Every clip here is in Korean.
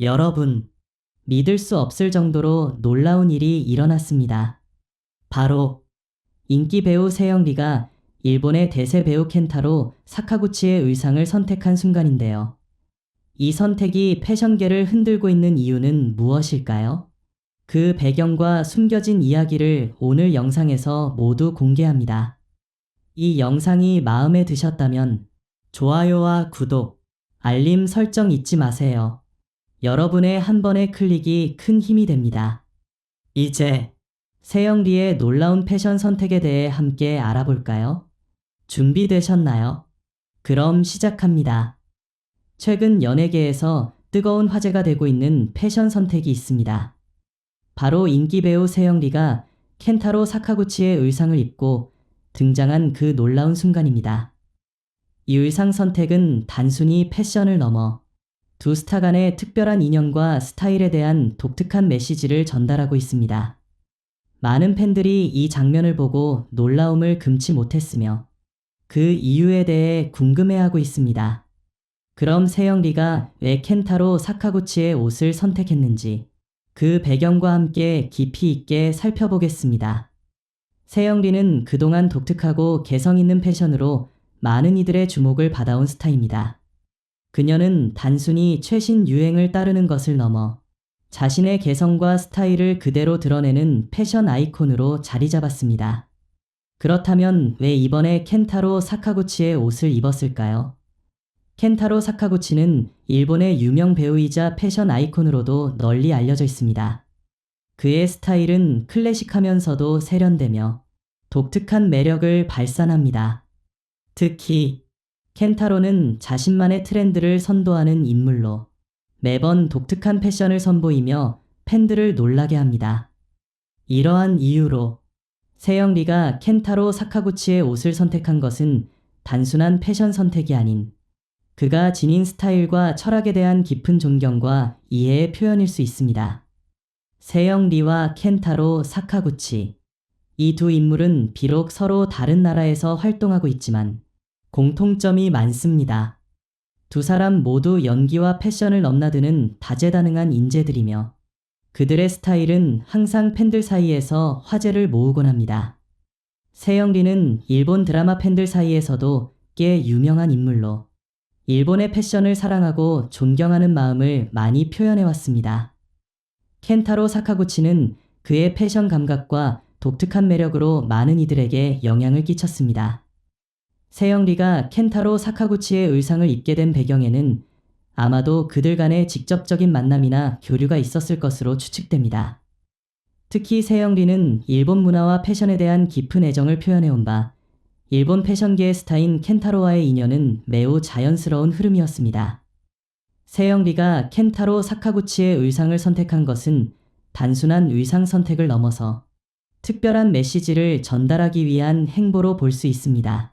여러분, 믿을 수 없을 정도로 놀라운 일이 일어났습니다. 바로 인기 배우 세영리가 일본의 대세 배우 켄타로 사카구치의 의상을 선택한 순간인데요. 이 선택이 패션계를 흔들고 있는 이유는 무엇일까요? 그 배경과 숨겨진 이야기를 오늘 영상에서 모두 공개합니다. 이 영상이 마음에 드셨다면 좋아요와 구독, 알림 설정 잊지 마세요. 여러분의 한 번의 클릭이 큰 힘이 됩니다. 이제 세영리의 놀라운 패션 선택에 대해 함께 알아볼까요? 준비되셨나요? 그럼 시작합니다. 최근 연예계에서 뜨거운 화제가 되고 있는 패션 선택이 있습니다. 바로 인기 배우 세영리가 켄타로 사카구치의 의상을 입고 등장한 그 놀라운 순간입니다. 이 의상 선택은 단순히 패션을 넘어 두 스타 간의 특별한 인연과 스타일에 대한 독특한 메시지를 전달하고 있습니다. 많은 팬들이 이 장면을 보고 놀라움을 금치 못했으며 그 이유에 대해 궁금해하고 있습니다. 그럼 세영리가 왜 켄타로 사카구치의 옷을 선택했는지 그 배경과 함께 깊이 있게 살펴보겠습니다. 세영리는 그동안 독특하고 개성 있는 패션으로 많은 이들의 주목을 받아온 스타입니다. 그녀는 단순히 최신 유행을 따르는 것을 넘어 자신의 개성과 스타일을 그대로 드러내는 패션 아이콘으로 자리 잡았습니다. 그렇다면 왜 이번에 켄타로 사카구치의 옷을 입었을까요? 켄타로 사카구치는 일본의 유명 배우이자 패션 아이콘으로도 널리 알려져 있습니다. 그의 스타일은 클래식하면서도 세련되며 독특한 매력을 발산합니다. 특히 켄타로는 자신만의 트렌드를 선도하는 인물로 매번 독특한 패션을 선보이며 팬들을 놀라게 합니다. 이러한 이유로 세영리가 켄타로 사카구치의 옷을 선택한 것은 단순한 패션 선택이 아닌 그가 지닌 스타일과 철학에 대한 깊은 존경과 이해의 표현일 수 있습니다. 세영리와 켄타로 사카구치. 이 두 인물은 비록 서로 다른 나라에서 활동하고 있지만 공통점이 많습니다. 두 사람 모두 연기와 패션을 넘나드는 다재다능한 인재들이며 그들의 스타일은 항상 팬들 사이에서 화제를 모으곤 합니다. 세영리는 일본 드라마 팬들 사이에서도 꽤 유명한 인물로 일본의 패션을 사랑하고 존경하는 마음을 많이 표현해왔습니다. 켄타로 사카구치는 그의 패션 감각과 독특한 매력으로 많은 이들에게 영향을 끼쳤습니다. 세영리가 켄타로 사카구치의 의상을 입게 된 배경에는 아마도 그들 간의 직접적인 만남이나 교류가 있었을 것으로 추측됩니다. 특히 세영리는 일본 문화와 패션에 대한 깊은 애정을 표현해온 바 일본 패션계의 스타인 켄타로와의 인연은 매우 자연스러운 흐름이었습니다. 세영리가 켄타로 사카구치의 의상을 선택한 것은 단순한 의상 선택을 넘어서 특별한 메시지를 전달하기 위한 행보로 볼 수 있습니다.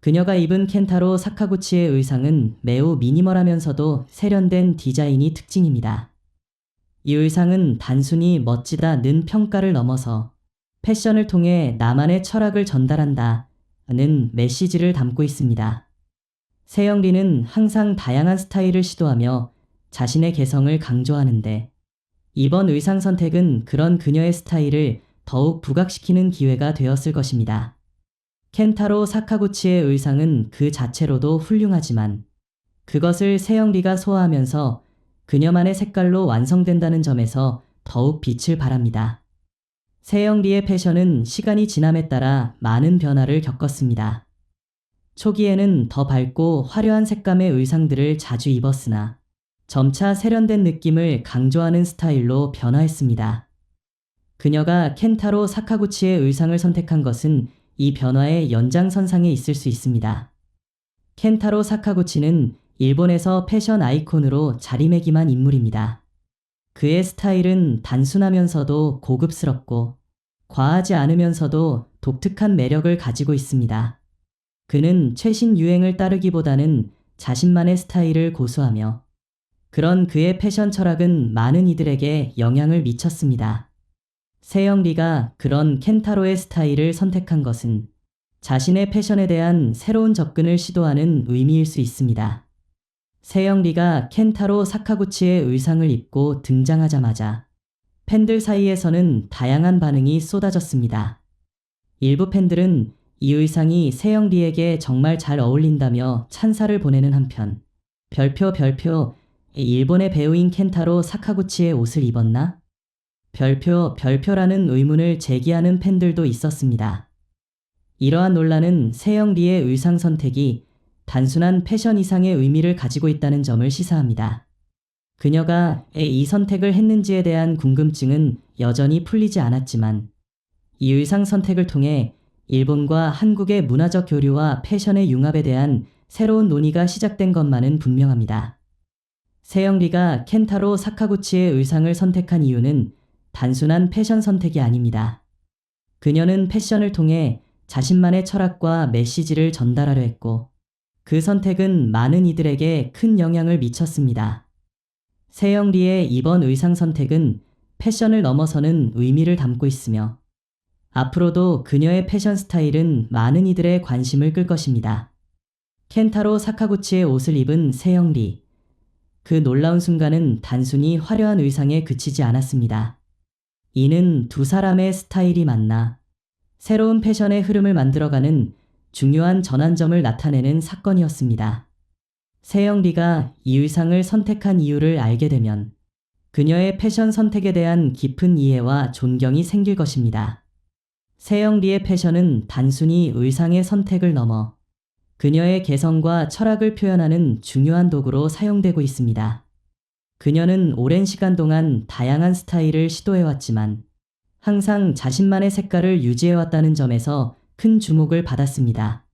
그녀가 입은 켄타로 사카구치의 의상은 매우 미니멀하면서도 세련된 디자인이 특징입니다. 이 의상은 단순히 멋지다는 평가를 넘어서 패션을 통해 나만의 철학을 전달한다는 메시지를 담고 있습니다. 세영리는 항상 다양한 스타일을 시도하며 자신의 개성을 강조하는데 이번 의상 선택은 그런 그녀의 스타일을 더욱 부각시키는 기회가 되었을 것입니다. 켄타로 사카구치의 의상은 그 자체로도 훌륭하지만 그것을 세영리가 소화하면서 그녀만의 색깔로 완성된다는 점에서 더욱 빛을 발합니다. 세영리의 패션은 시간이 지남에 따라 많은 변화를 겪었습니다. 초기에는 더 밝고 화려한 색감의 의상들을 자주 입었으나 점차 세련된 느낌을 강조하는 스타일로 변화했습니다. 그녀가 켄타로 사카구치의 의상을 선택한 것은 이 변화의 연장선상에 있을 수 있습니다. 켄타로 사카구치는 일본에서 패션 아이콘으로 자리매김한 인물입니다. 그의 스타일은 단순하면서도 고급스럽고 과하지 않으면서도 독특한 매력을 가지고 있습니다. 그는 최신 유행을 따르기보다는 자신만의 스타일을 고수하며 그런 그의 패션 철학은 많은 이들에게 영향을 미쳤습니다. 세영리가 그런 켄타로의 스타일을 선택한 것은 자신의 패션에 대한 새로운 접근을 시도하는 의미일 수 있습니다. 세영리가 켄타로 사카구치의 의상을 입고 등장하자마자 팬들 사이에서는 다양한 반응이 쏟아졌습니다. 일부 팬들은 이 의상이 세영리에게 정말 잘 어울린다며 찬사를 보내는 한편, 별표, 일본의 배우인 켄타로 사카구치의 옷을 입었나? 별표라는 의문을 제기하는 팬들도 있었습니다. 이러한 논란은 세영리의 의상 선택이 단순한 패션 이상의 의미를 가지고 있다는 점을 시사합니다. 그녀가 이 선택을 했는지에 대한 궁금증은 여전히 풀리지 않았지만, 이 의상 선택을 통해 일본과 한국의 문화적 교류와 패션의 융합에 대한 새로운 논의가 시작된 것만은 분명합니다. 세영리가 켄타로 사카구치의 의상을 선택한 이유는 단순한 패션 선택이 아닙니다. 그녀는 패션을 통해 자신만의 철학과 메시지를 전달하려 했고, 그 선택은 많은 이들에게 큰 영향을 미쳤습니다. 세영리의 이번 의상 선택은 패션을 넘어서는 의미를 담고 있으며, 앞으로도 그녀의 패션 스타일은 많은 이들의 관심을 끌 것입니다. 켄타로 사카구치의 옷을 입은 세영리. 그 놀라운 순간은 단순히 화려한 의상에 그치지 않았습니다. 이는 두 사람의 스타일이 만나 새로운 패션의 흐름을 만들어가는 중요한 전환점을 나타내는 사건이었습니다. 세영리가 이 의상을 선택한 이유를 알게 되면 그녀의 패션 선택에 대한 깊은 이해와 존경이 생길 것입니다. 세영리의 패션은 단순히 의상의 선택을 넘어 그녀의 개성과 철학을 표현하는 중요한 도구로 사용되고 있습니다. 그녀는 오랜 시간 동안 다양한 스타일을 시도해왔지만 항상 자신만의 색깔을 유지해왔다는 점에서 큰 주목을 받았습니다.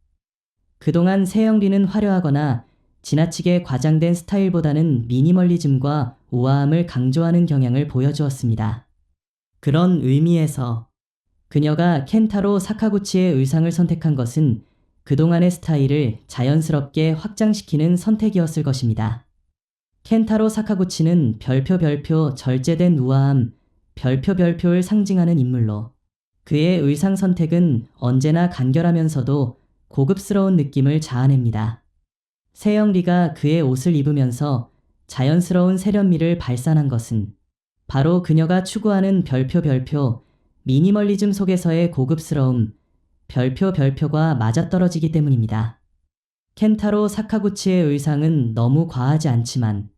그동안 세영리는 화려하거나 지나치게 과장된 스타일보다는 미니멀리즘과 우아함을 강조하는 경향을 보여주었습니다. 그런 의미에서 그녀가 켄타로 사카구치의 의상을 선택한 것은 그동안의 스타일을 자연스럽게 확장시키는 선택이었을 것입니다. 켄타로 사카구치는 별표 절제된 우아함, 별표를 상징하는 인물로 그의 의상 선택은 언제나 간결하면서도 고급스러운 느낌을 자아냅니다. 세영리가 그의 옷을 입으면서 자연스러운 세련미를 발산한 것은 바로 그녀가 추구하는 별표 미니멀리즘 속에서의 고급스러움, 별표가 맞아떨어지기 때문입니다. 켄타로 사카구치의 의상은 너무 과하지 않지만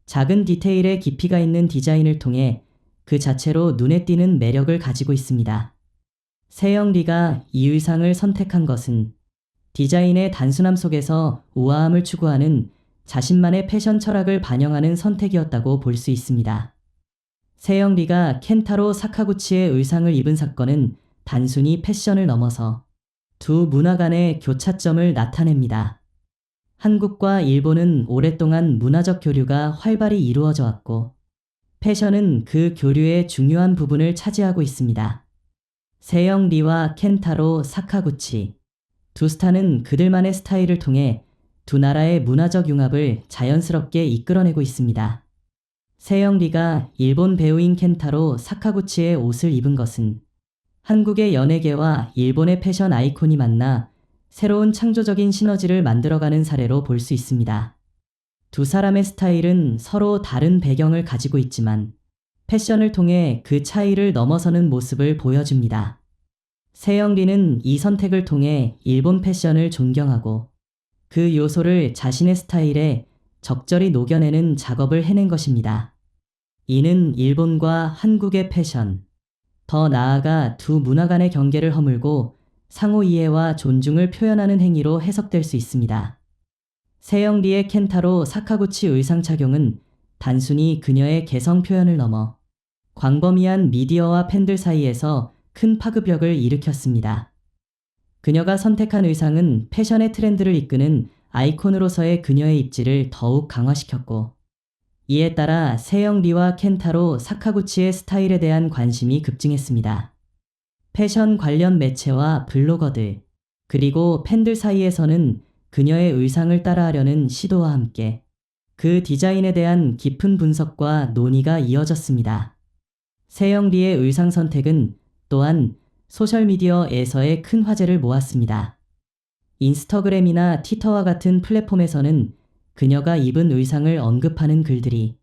작은 디테일에 깊이가 있는 디자인을 통해 그 자체로 눈에 띄는 매력을 가지고 있습니다. 세영리가 이 의상을 선택한 것은 디자인의 단순함 속에서 우아함을 추구하는 자신만의 패션 철학을 반영하는 선택이었다고 볼 수 있습니다. 세영리가 켄타로 사카구치의 의상을 입은 사건은 단순히 패션을 넘어서 두 문화 간의 교차점을 나타냅니다. 한국과 일본은 오랫동안 문화적 교류가 활발히 이루어져 왔고, 패션은 그 교류의 중요한 부분을 차지하고 있습니다. 세영리와 켄타로 사카구치. 두 스타는 그들만의 스타일을 통해 두 나라의 문화적 융합을 자연스럽게 이끌어내고 있습니다. 세영리가 일본 배우인 켄타로 사카구치의 옷을 입은 것은 한국의 연예계와 일본의 패션 아이콘이 만나 새로운 창조적인 시너지를 만들어가는 사례로 볼 수 있습니다. 두 사람의 스타일은 서로 다른 배경을 가지고 있지만 패션을 통해 그 차이를 넘어서는 모습을 보여줍니다. 세영리는 이 선택을 통해 일본 패션을 존경하고 그 요소를 자신의 스타일에 적절히 녹여내는 작업을 해낸 것입니다. 이는 일본과 한국의 패션, 더 나아가 두 문화 간의 경계를 허물고 상호 이해와 존중을 표현하는 행위로 해석될 수 있습니다. 세영리의 켄타로 사카구치 의상 착용은 단순히 그녀의 개성 표현을 넘어 광범위한 미디어와 팬들 사이에서 큰 파급력을 일으켰습니다. 그녀가 선택한 의상은 패션의 트렌드를 이끄는 아이콘으로서의 그녀의 입지를 더욱 강화시켰고, 이에 따라 세영리와 켄타로 사카구치의 스타일에 대한 관심이 급증했습니다. 패션 관련 매체와 블로거들, 그리고 팬들 사이에서는 그녀의 의상을 따라하려는 시도와 함께 그 디자인에 대한 깊은 분석과 논의가 이어졌습니다. 세영리의 의상 선택은 또한 소셜미디어에서의 큰 화제를 모았습니다. 인스타그램이나 트위터와 같은 플랫폼에서는 그녀가 입은 의상을 언급하는 글들이